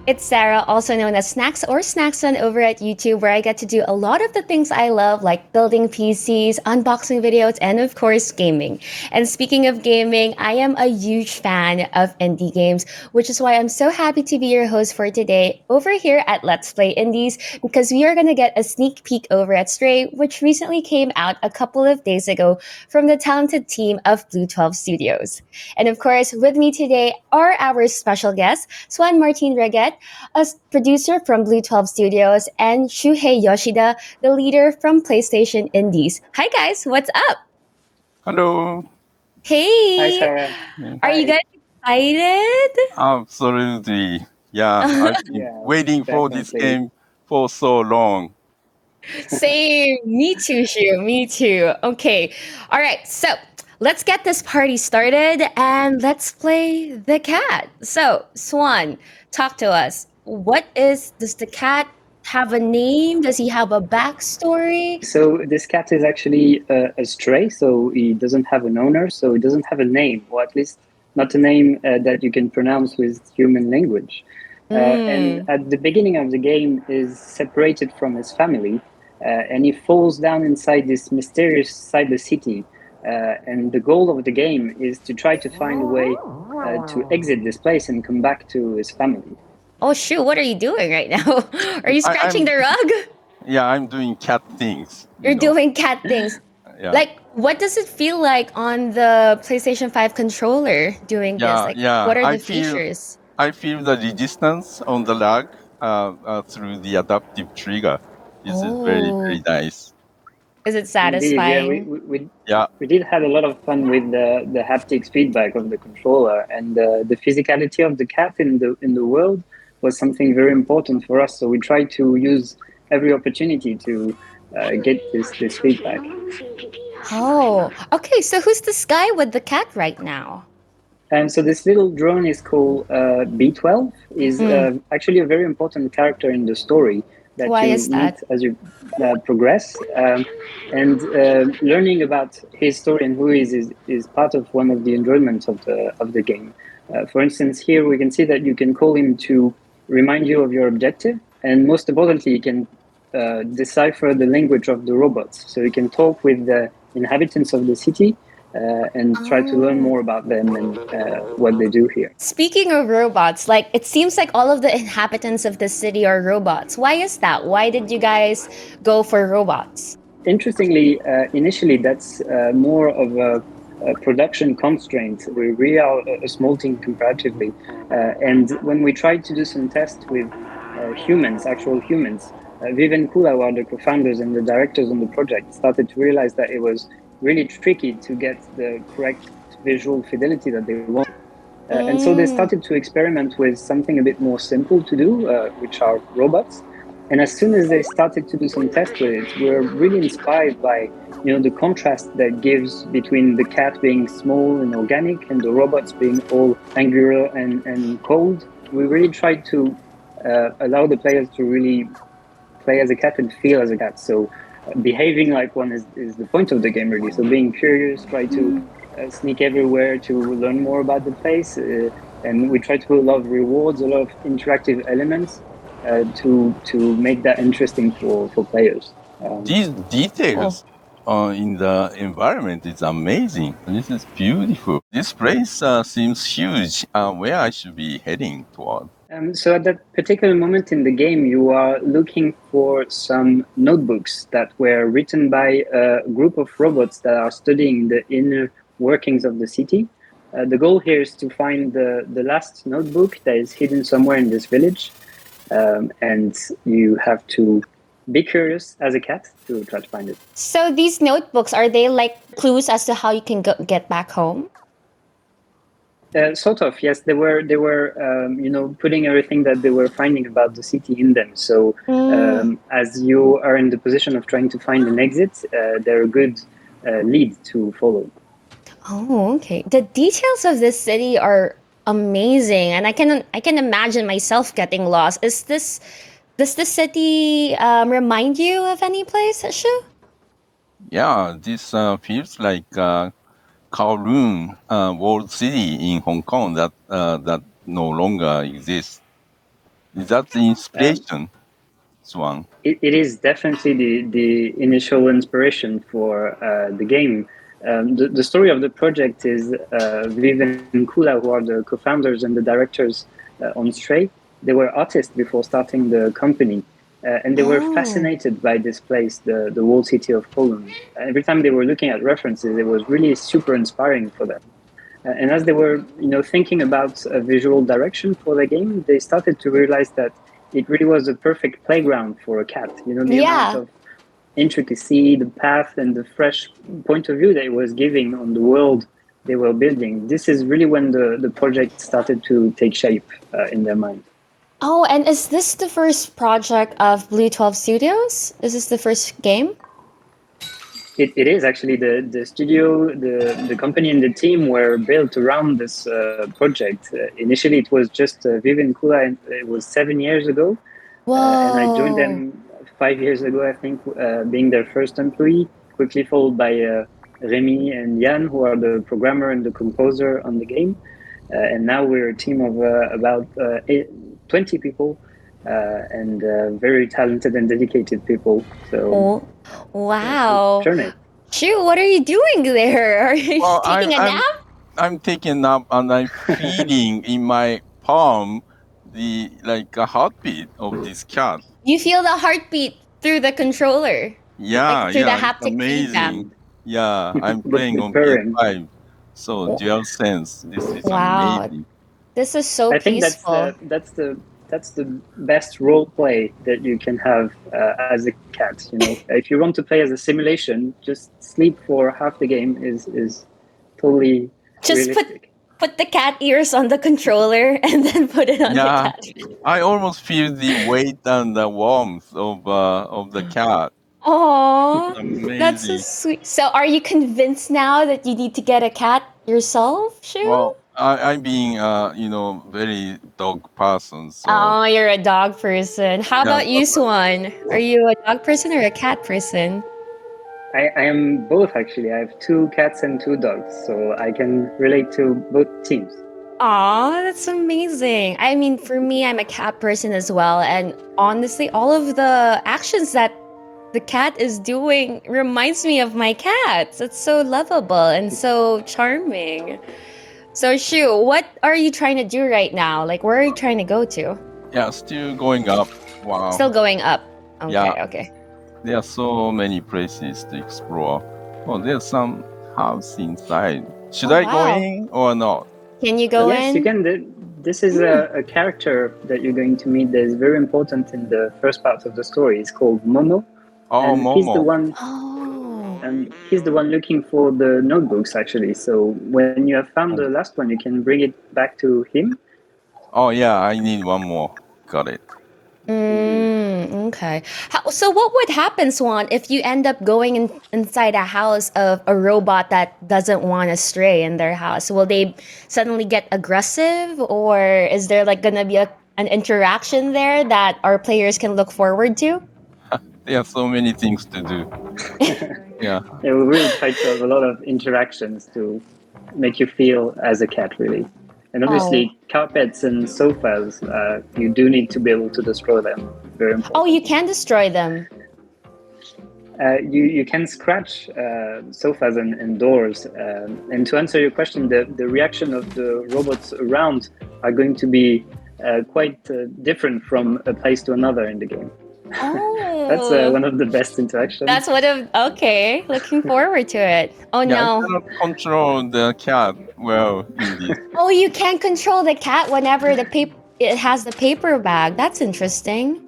It's Sarah, also known as Snacks or Snackson over at YouTube, where I get to do a lot of the things I love, like building PCs, unboxing videos, and of course, gaming. And speaking of gaming, I am a huge fan of indie games, which is why I'm so happy to be your host for today over here at Let's Play Indies, because we are going to get a sneak peek over at Stray, which recently came out a couple of days ago from the talented team of BlueTwelve Studios. And of course, with me today are our special guests, Swann Martin-Raget, a producer from BlueTwelve Studios, and Shuhei Yoshida, the leader from PlayStation Indies. Hi guys, what's up? Hello. Hi, Hey, Sarah. are you Hi. guys excited? Absolutely. Yeah, I've been Yeah, waiting for this definitely. game for so long. Same, me too, Shu, me too. Okay, all right, so let's get this party started and let's play the cat. So, Swan, talk to us. Does the cat have a name? Does he have a backstory? So this cat is actually a stray, so he doesn't have an owner, so he doesn't have a name, or at least not a name that you can pronounce with human language. And Mm. at the beginning of the game, is separated from his family, and he falls down inside this mysterious cyber city. And the goal of the game is to try to find a way to exit this place and come back to his family. Oh shoot, what are you doing right now? Are you scratching I'm the rug? yeah, I'm doing cat things, You're doing cat things. Yeah. Like, what does it feel like on the PlayStation 5 controller doing this? Yeah, Like, yeah. what are the features? I feel the resistance on the lag through the adaptive trigger. This is very, Oh, very nice. is it Indeed, yeah, we, satisfying? we, we Yeah. we did have a lot of fun with the haptics feedback of the controller, and the physicality of the cat in the world was something very important for us. So we tried to use every opportunity to get this feedback. Oh, okay. So who's this guy with the cat right now? And so this little drone is called B12. Is Mm, actually a very important character in the story that why you is meet that? as you progress. And learning about his story and who he is part of one of the enjoyments of the game. For instance, here we can see that you can call him to remind you of your objective, and most importantly, you can decipher the language of the robots. So you can talk with the inhabitants of the city and try to learn Oh. more about them and what they do here. Speaking of robots, like it seems like all of the inhabitants of the city are robots. Why is that? Why did you guys go for robots? Interestingly, initially that's more of a production constraint. We are a small team comparatively, and when we tried to do some tests with humans, actual humans, Viv and Kula, who are the co-founders and the directors on the project, started to realize that it was really tricky to get the correct visual fidelity that they wanted. And so they Mm. started to experiment with something a bit more simple to do, which are robots. And as soon as they started to do some tests with it, we were really inspired by the contrast that gives between the cat being small and organic and the robots being all angular and cold. We really tried to allow the players to really play as a cat and feel as a cat. So behaving like one is the point of the game, really. So being curious, try to sneak everywhere to learn more about the place. And we try to put a lot of rewards, a lot of interactive elements to make that interesting for players. These Cool. details in the environment is amazing. This is beautiful. This place seems huge. Where I should be heading toward? So at that particular moment in the game, you are looking for some notebooks that were written by a group of robots that are studying the inner workings of the city. The goal here is to find the last notebook that is hidden somewhere in this village, and you have to be curious as a cat to try to find it. So these notebooks, are they like clues as to how you can get back home? Sort of, yes. They were putting everything that they were finding about the city in them. So, Mm. as you are in the position of trying to find an exit, they're a good lead to follow. Oh, okay. The details of this city are amazing, and I can imagine myself getting lost. Does this city remind you of any place, Shu? Yeah, this feels like Kowloon World City in Hong Kong that no longer exists. Is that the Um, inspiration, Swan? it is definitely the initial inspiration for the game. The story of the project is Viv and Kula, who are the co-founders and the directors on Stray. They were artists before starting the company, and they were Oh. fascinated by this place, the walled city of Poland. Every time they were looking at references, it was really super inspiring for them. And as they were, thinking about a visual direction for the game, they started to realize that it really was a perfect playground for a cat. The amount Yeah. of intricacy, the path, and the fresh point of view that it was giving on the world they were building. This is really when the project started to take shape in their mind. Oh, and is this the first project of BlueTwelve Studios? Is this the first game? It is actually the studio, the company, and the team were built around this project. Initially, it was just Vivian Kula, and it was 7 years ago. And I joined Whoa. them 5 years ago, I think, being their first employee, quickly followed by Remy and Jan, who are the programmer and the composer on the game. And now we're a team of about 20 people and very talented and dedicated people. So Oh, it's a wow. journey. Shoot, what are you doing there? Are you Well, taking a nap? I'm taking up and I'm feeling in my palm the like a heartbeat of this cat. You feel the heartbeat through the controller, like Yeah, through the yeah, it's haptic feedback. amazing. Yeah, I'm playing With on purring. PS5, so W- dual sense. This is Wow, amazing. this is so I think that's peaceful. the best role play that you can have as a cat. If you want to play as a simulation, just sleep for half the game is totally Just realistic. put the cat ears on the controller and then put it on the Yeah, cat. I almost feel the weight and the warmth of the cat. Oh, that's so Amazing. sweet. So, are you convinced now that you need to get a cat yourself, Shu? Well, I'm being very dog person, so Oh, you're a dog person. How yeah. about you, Swan? Are you a dog person or a cat person? I am both actually. I have two cats and two dogs, so I can relate to both teams. Aw, that's amazing. I mean, for me, I'm a cat person as well. And honestly, all of the actions that the cat is doing reminds me of my cats. It's so lovable and so charming. So, Shu, what are you trying to do right now? Like, where are you trying to go to? Yeah, still going up. Still Wow. going up. Yeah, Okay, okay. there are so many places to explore. Oh, there's some house inside. Should Oh, I go wow. in or not? Can you go Yes, you in? can. This is Hmm. a character that you're going to meet that is very important in the first part of the story. It's called Momo, Oh, and Momo. Oh. he's the one looking for the notebooks actually. So when you have found the last one, you can bring it back to him. Oh, yeah, I need one more. Got it. Okay. So, what would happen, Swan, if you end up going inside a house of a robot that doesn't want to stray in their house? Will they suddenly get aggressive, or is there like gonna be an interaction there that our players can look forward to? There are so many things to do. Yeah. Yeah, we really try to have a lot of interactions to make you feel as a cat, really. And Oh. obviously, carpets and sofas, you do need to be able to destroy them. Very Oh, important. you can destroy them. You can scratch sofas and doors. And to answer your question, the reaction of the robots around are going to be quite different from a place to another in the game. That's Oh, one of the best interactions. that's what of okay. Looking forward to it. Oh Yeah, I no. cannot control the cat well in this. Oh, you can control the cat whenever it has the paper bag. That's interesting.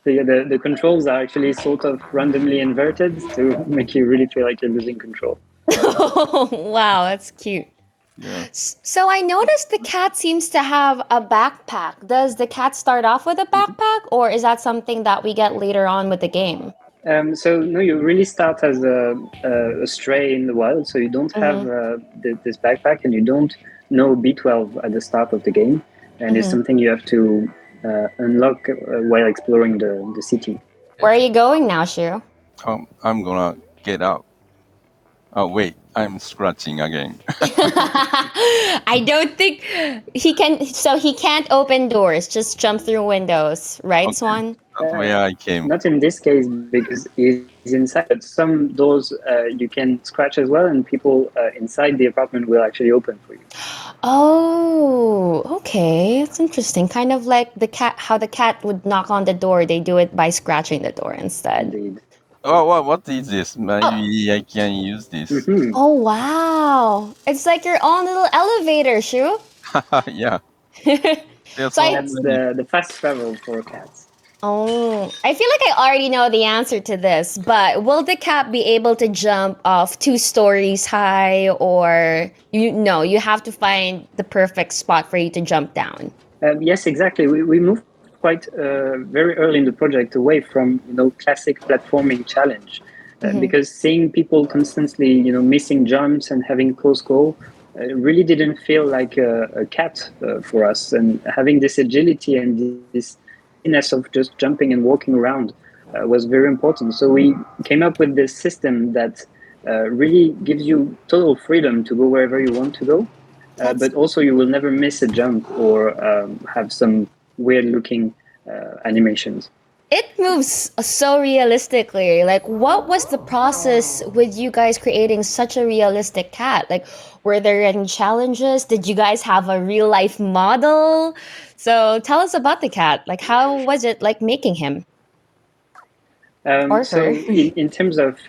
So yeah, the controls are actually sort of randomly inverted to make you really feel like you're losing control. Oh, wow, that's cute. Yeah. So I noticed the cat seems to have a backpack. Does the cat start off with a backpack, or is that something that we get later on with the game? So no, you really start as a stray in the wild, so you don't have Mm-hmm. this backpack, and you don't know B12 at the start of the game, and it's Mm-hmm. something you have to unlock while exploring the city. Where are you going now, Shu? I'm gonna get out. Oh, wait, I'm scratching again. I don't think he can. So he can't open doors, just jump through windows, right, Okay, Swan? that's where I came. Not in this case because he's inside, but some doors you can scratch as well, and people inside the apartment will actually open for you. Oh, okay. It's interesting. Kind of like the cat, how the cat would knock on the door. They do it by scratching the door instead. Indeed. Oh, what is this? Oh, Maybe I can use this. Hmm. oh wow! It's like your own little elevator, Shu. Yeah, there's So so I, That's many. the fast travel for cats. oh, I feel like I already know the answer to this, but will the cat be able to jump off 2 stories high, or you no, you have to find the perfect spot for you to jump down. Yes, exactly. We moved quite very early in the project away from classic platforming challenge Hmm. because seeing people constantly missing jumps and having close call really didn't feel like a cat for us. And having this agility and this easiness of just jumping and walking around was very important. So we came up with this system that really gives you total freedom to go wherever you want to go, That's but also you will never miss a jump or have some weird looking animations. it moves so realistically. Like, what was the process with you guys creating such a realistic cat? Like, were there any challenges? Did you guys have a real life model? So tell us about the cat. Like, how was it like making him or her? So in terms of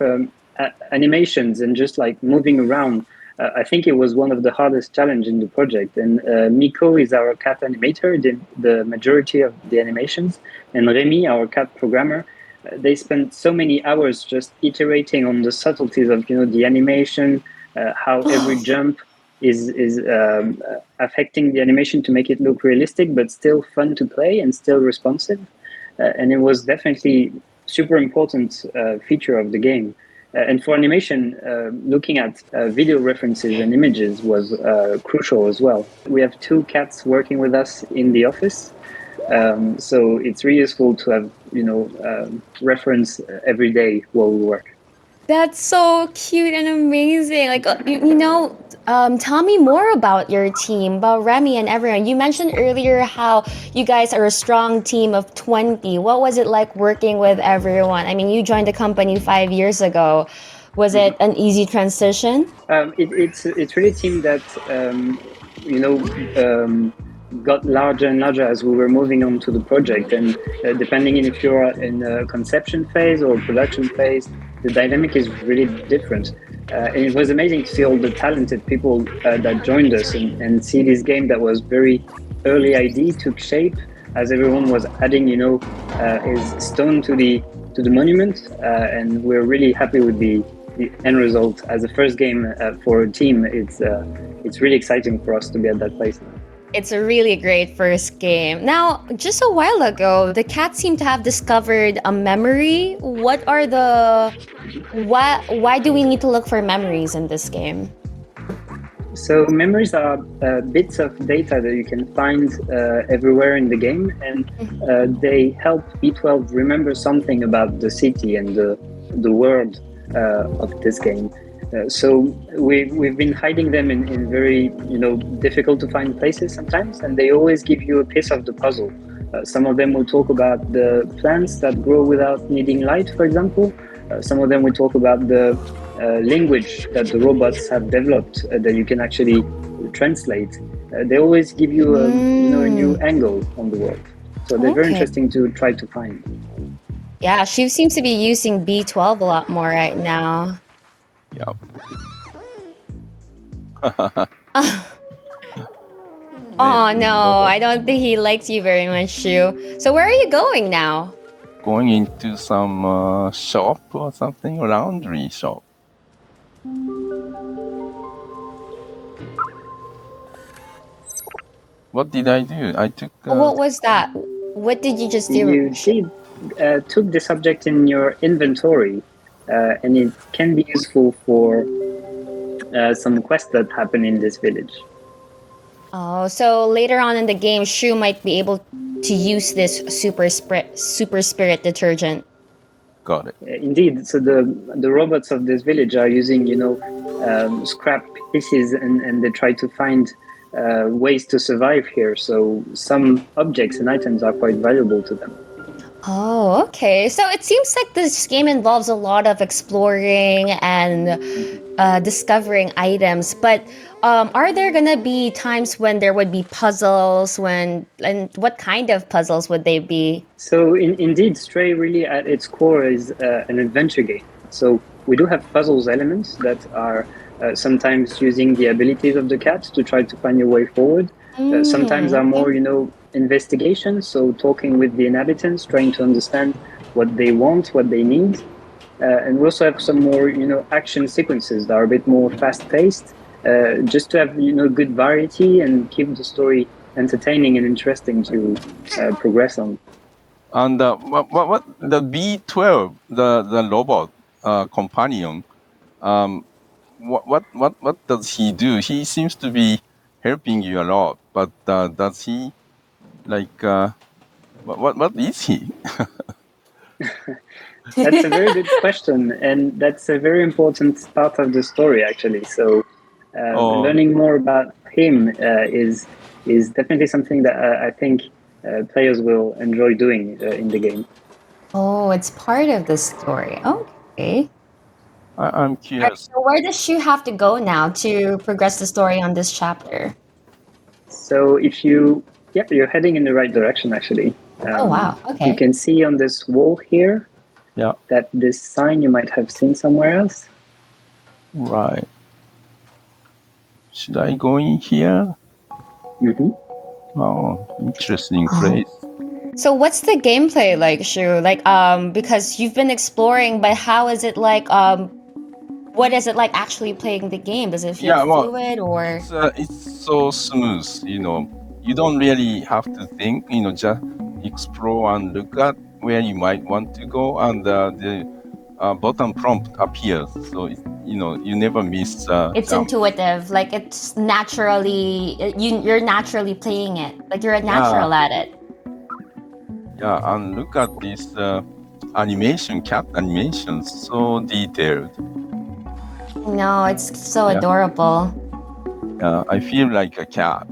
animations and just like moving around, I think it was one of the hardest challenge in the project. And Miko is our cat animator, did the majority of the animations, and Remy, our cat programmer. They spent so many hours just iterating on the subtleties of the animation, how every jump is affecting the animation to make it look realistic, but still fun to play and still responsive. And it was definitely super important feature of the game. And for animation, looking at video references and images was crucial as well. We have two cats working with us in the office, so it's really useful to have reference every day while we work. That's so cute and amazing. Like, tell me more about your team, about Remy and everyone. You mentioned earlier how you guys are a strong team of 20. What was it like working with everyone? I mean, you joined the company 5 years ago. Was it an easy transition? It's really a team that you know um, got larger and larger as we were moving on to the project, and depending on if you're in a conception phase or production phase, the dynamic is really different. And it was amazing to see all the talented people that joined us and see this game that was very early ID took shape as everyone was adding his stone to the monument, and we're really happy with the end result as a first game for a team. It's really exciting for us to be at that place now. It's a really great first game. Now, just a while ago, the cats seem to have discovered a memory. What are the why do we need to look for memories in this game? So memories are bits of data that you can find everywhere in the game, and they help B12 remember something about the city and the world of this game. So we've been hiding them in very difficult to find places sometimes, and they always give you a piece of the puzzle. Some of them will talk about the plants that grow without needing light, for example. Some of them will talk about the language that the robots have developed that you can actually translate. They always give you a new angle on the world. So they're very Okay. interesting to try to find. Yeah, she seems to be using B12 a lot more right now. Yep. Oh Maybe no, I don't think he likes you very much, Shu. So where are you going now? going into some shop or something, laundry shop. What did I do? I took. What was that? What did you just do? You did took the subject in your inventory, and it can be useful for some quests that happen in this village. Oh, so later on in the game, Shu might be able to use this super spirit detergent. Got it. Indeed. So the robots of this village are using, scrap pieces, and they try to find ways to survive here. So some objects and items are quite valuable to them. Oh, okay. So it seems like this game involves a lot of exploring and discovering items. But are there gonna be times when there would be puzzles? And what kind of puzzles would they be? So indeed, Stray really at its core is an adventure game. So we do have puzzles elements that are sometimes using the abilities of the cat to try to find your way forward. Sometimes are more, investigation. So talking with the inhabitants, trying to understand what they want, what they need. And we also have some more, action sequences that are a bit more fast-paced, just to have, good variety and keep the story entertaining and interesting to progress on. And what the B12, the robot companion, what does he do? He seems to be helping you a lot, but does he like what is he? That's a very good question, and that's a very important part of the story, actually. So, learning more about him is definitely something that I think players will enjoy doing in the game. Oh, it's part of the story. Okay. I'm All right, curious. so where does Shu have to go now to progress the story on this chapter? So, you're heading in the right direction, actually. Oh, wow. You Okay. can see on this wall here Yeah, that this sign you might have seen somewhere else. right. Should I go in here? Mm-hmm. Oh, interesting place. So what's the gameplay like, Shu? Like, because you've been exploring, but how is it like, what is it like actually playing the game? Does it feel Yeah, well, fluid or? it's so smooth. You don't really have to think. Just explore and look at where you might want to go, and the button prompt appears. So you never miss. It's Jump. intuitive, like it's naturally, you're naturally playing it, like you're a natural at it. Yeah, and look at this animation, cat animation, so detailed. No, it's so adorable. I feel like a cat.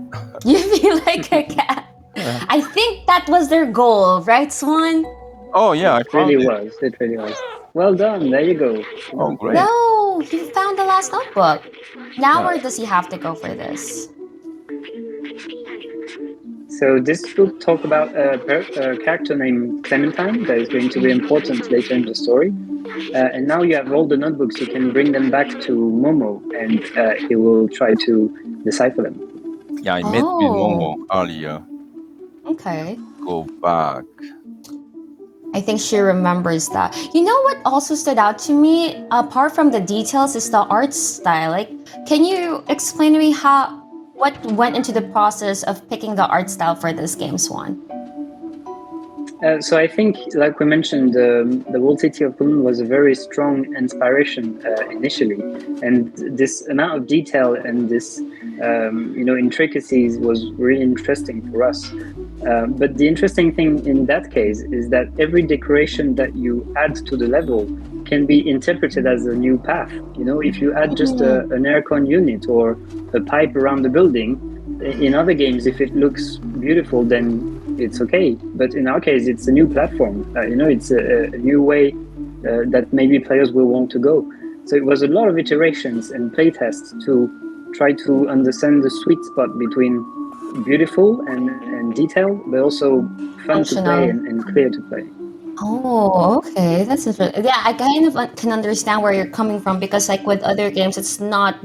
You feel like a cat. I think that was their goal, right, Swan? Oh yeah, I It found really it. was. It really was. Well done. There you go. Oh great. No, he found the last notebook. Now where does he have to go for this? So this book talks about a character named Clementine that is going to be important later in the story. And now you have all the notebooks. You can bring them back to Momo, and he will try to decipher them. Yeah, I met with Momo earlier. Okay. Go back. I think she remembers that. You know what also stood out to me, apart from the details, is the art style. Like, can you explain to me what went into the process of picking the art style for this game, Swan? So I think, like we mentioned, the Walled City of Bloom was a very strong inspiration initially, and this amount of detail and this intricacies was really interesting for us. But the interesting thing in that case is that every decoration that you add to the level can be interpreted as a new path. If you add just an aircon unit or a pipe around the building, in other games, if it looks beautiful, then it's okay. But in our case, it's a new platform. It's a new way that maybe players will want to go. So it was a lot of iterations and playtests to try to understand the sweet spot between beautiful and detailed, but also fun to play and clear to play. Oh, okay. That's interesting. Yeah, I kind of can understand where you're coming from because, like with other games, it's not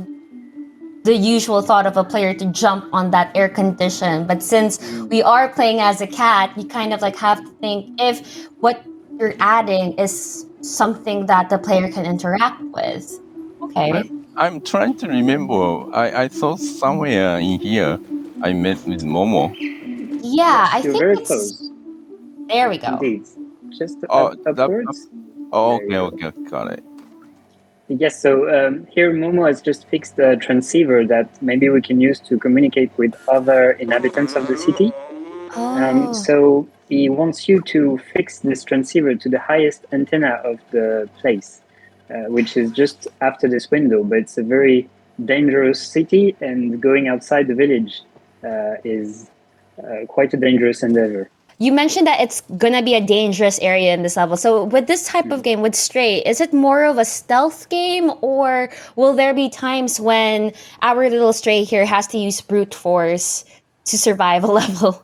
the usual thought of a player to jump on that air condition. But since we are playing as a cat, you kind of like have to think if what you're adding is something that the player can interact with. Okay. I'm trying to remember. I thought somewhere in here I met with Momo. Yeah, Yes, I you're think very it's. close. There we go. Indeed. Just That. upwards. Oh, There you okay, got it. Yes, so here Momo has just fixed a transceiver that maybe we can use to communicate with other inhabitants of the city. Oh. So he wants you to fix this transceiver to the highest antenna of the place, which is just after this window. But it's a very dangerous city, and going outside the village is quite a dangerous endeavor. You mentioned that it's gonna be a dangerous area in this level. So with this type of game, with Stray, is it more of a stealth game, or will there be times when our little Stray here has to use brute force to survive a level?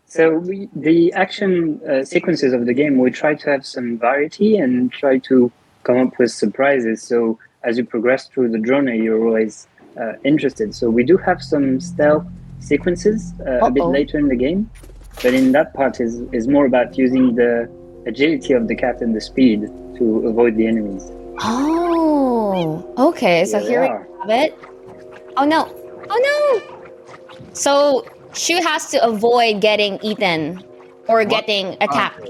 So the action sequences of the game, we try to have some variety and try to come up with surprises. So as you progress through the journey, you're always interested. So we do have some stealth sequences a bit later in the game, but in that part is more about using the agility of the cat and the speed to avoid the enemies. Oh, okay. So here we have it. Oh no! Oh no! So Shu has to avoid getting eaten or getting attacked.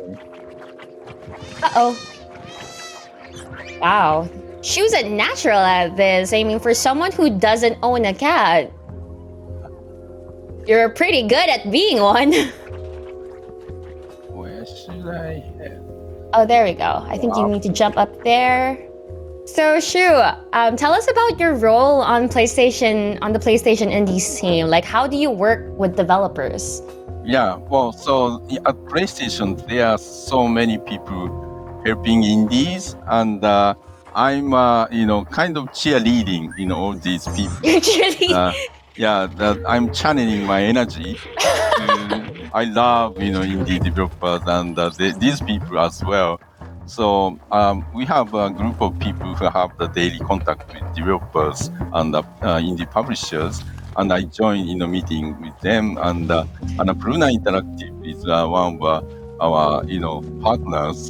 Uh-oh. Wow. Shu's a natural at this. I mean, for someone who doesn't own a cat, you're pretty good at being one. Where should I head? Oh, there we go. I think you need to jump up there. So Shu, tell us about your role on the PlayStation Indies team. Like, how do you work with developers? Yeah, well, so at PlayStation, there are so many people helping indies, and I'm, kind of cheerleading, all these people. You're cheerleading. That I'm channeling my energy. I love, indie developers and these people as well. So we have a group of people who have the daily contact with developers and indie publishers, and I join in a meeting with them. And Bruna Interactive is one of our partners.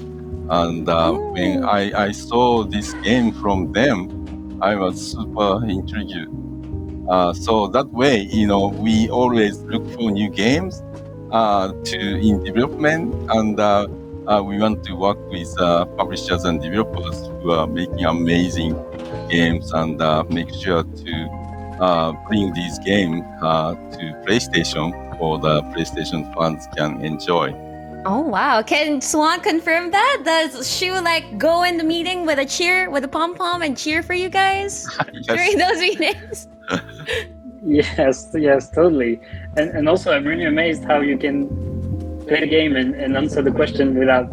And when I saw this game from them, I was super intrigued. So that way, we always look for new games in development, and we want to work with publishers and developers who are making amazing games, and make sure to bring these games to PlayStation or the PlayStation fans can enjoy. Oh wow! Can Swann confirm that? Does Shu go in the meeting with a pom pom and cheer for you guys during those meetings? Yes, totally. And also, I'm really amazed how you can play the game and answer the question without,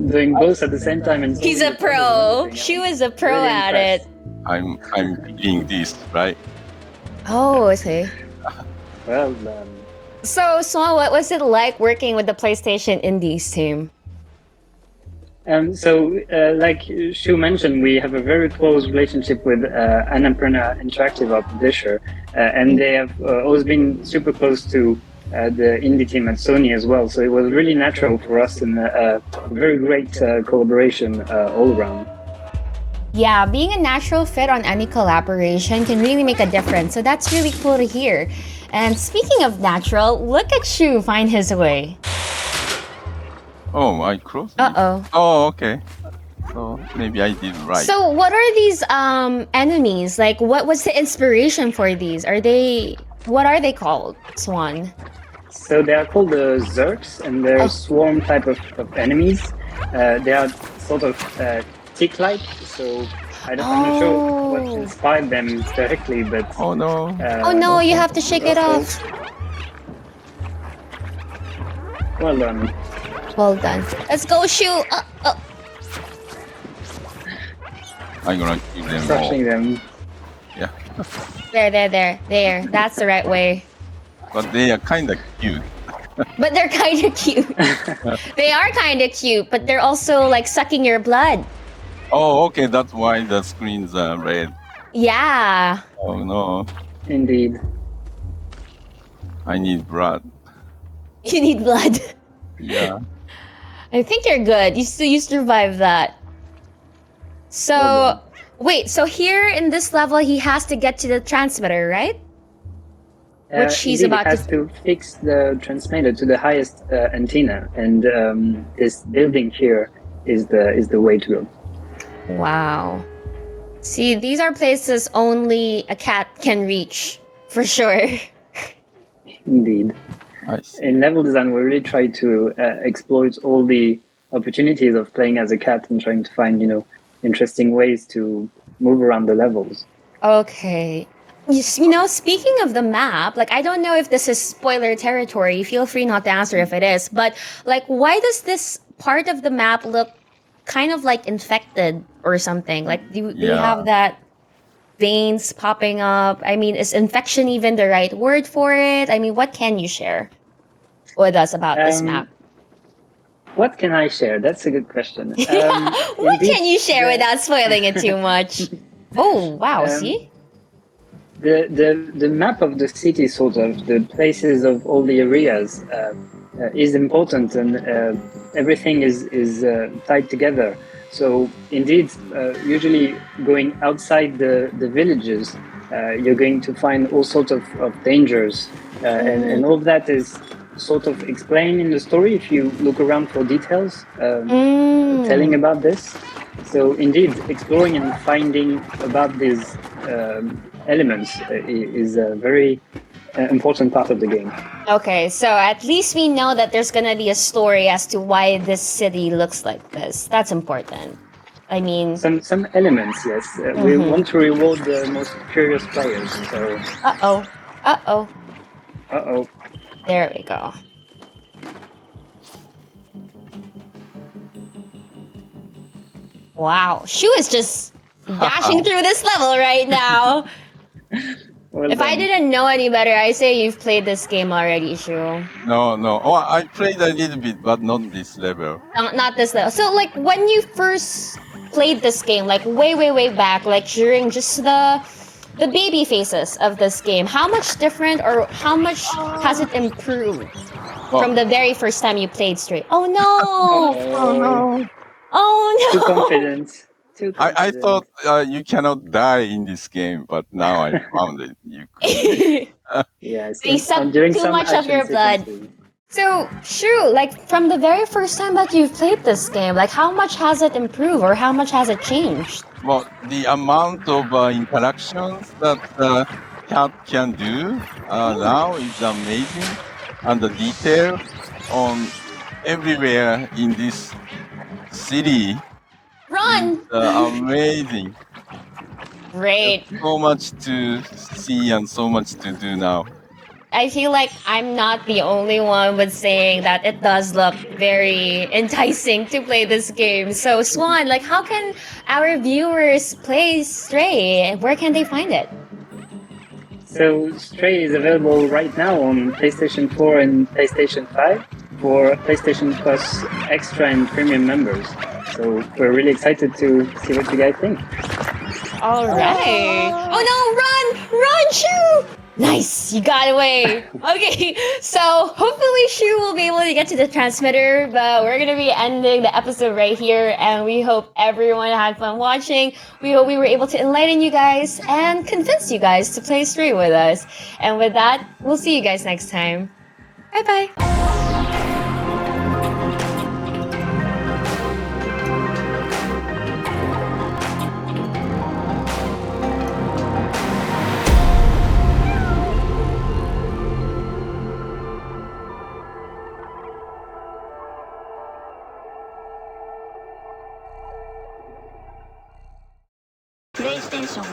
doing both at the same time. And he's a pro. Shu is a pro really at it. I'm feeling this, right? Oh, I see. Well done. So, Swann, what was it like working with the PlayStation Indies team? Like Shu mentioned, we have a very close relationship with Annapurna Interactive, our publisher, and they have always been super close to the indie team at Sony as well. So it was really natural for us, and a very great collaboration all around. Yeah, being a natural fit on any collaboration can really make a difference. So that's really cool to hear. And speaking of natural, look at Shu find his way. Oh, I crossed. Uh-oh. Oh, okay. So maybe I did right. So what are these enemies? Like, what was the inspiration for these? What are they called, Swann? So they are called the Zerks, and they're swarm type of enemies. They are sort of tick-like, so I'm not sure what inspired them directly, but... Oh no. Oh no, you have to shake it off. Well done. Well done. Let's go, Shu. I'm gonna kill them Crushing all. them. Yeah. There. That's the right way. But they are kind of cute. But they're kind of cute. They are kind of cute, but they're also sucking your blood. Oh, okay. That's why the screens are red. Yeah. Oh no. Indeed. I need blood. You need blood. Yeah. I think you're good. You survived that. So, wait. So here in this level, he has to get to the transmitter, right? Which he's about has to fix the transmitter to the highest antenna, and this building here is the way to go. Wow. See, these are places only a cat can reach, for sure. Indeed. I see. In level design, we really try to exploit all the opportunities of playing as a cat and trying to find, interesting ways to move around the levels. Okay. Speaking of the map, like, I don't know if this is spoiler territory. Feel free not to answer if it is. But, like, why does this part of the map look kind of like infected or something? Like, do you Yeah. have that veins popping up? I mean, is infection even the right word for it? I mean, what can you share with us about this map? What can I share? That's a good question. What Indeed, can you share without spoiling it too much? Oh, wow, see? the map of the city, sort of the places of all the areas, is important, and everything is tied together. So indeed, usually going outside the villages, you're going to find all sorts of dangers, and all of that is sort of explained in the story if you look around for details telling about this. So indeed, exploring and finding about these elements is a very important part of the game. Okay, so at least we know that there's gonna be a story as to why this city looks like this. That's important. I mean, Some elements, yes. We want to reward the most curious players. So, uh oh, uh-oh. there we go. Wow, Shu is just dashing through this level right now. Well If I done. didn't know any better, I say you've played this game already, Shu. No, no. Oh, I played a little bit, but not this level. Not this level. So, like, when you first played this game, like way back, like during just the baby phases of this game, how much different or how much has it improved from the very first time you played straight? Oh no! Oh no! Oh Too no! confident. Too I confident. thought you cannot die in this game, but now I found it. You could. Yes, They suck during too some much of action your blood. sequences. So, Shu, like from the very first time that you've played this game, like how much has it improved or how much has it changed? Well, the amount of interactions that cat can do now is amazing, and the detail on everywhere in this city is Run! amazing. Great. So much to see and so much to do now. I feel like I'm not the only one with saying that it does look very enticing to play this game. So, Swan, like, how can our viewers play Stray? Where can they find it? So Stray is available right now on PlayStation 4 and PlayStation 5 for PlayStation Plus Extra and Premium members. So we're really excited to see what you guys think. All right. Oh no, run, Shu! Nice, you got away. Okay, so hopefully Shu will be able to get to the transmitter, but we're gonna be ending the episode right here, and we hope everyone had fun watching. We hope we were able to enlighten you guys and convince you guys to play Stray with us. And with that, we'll see you guys next time. Bye bye. PlayStation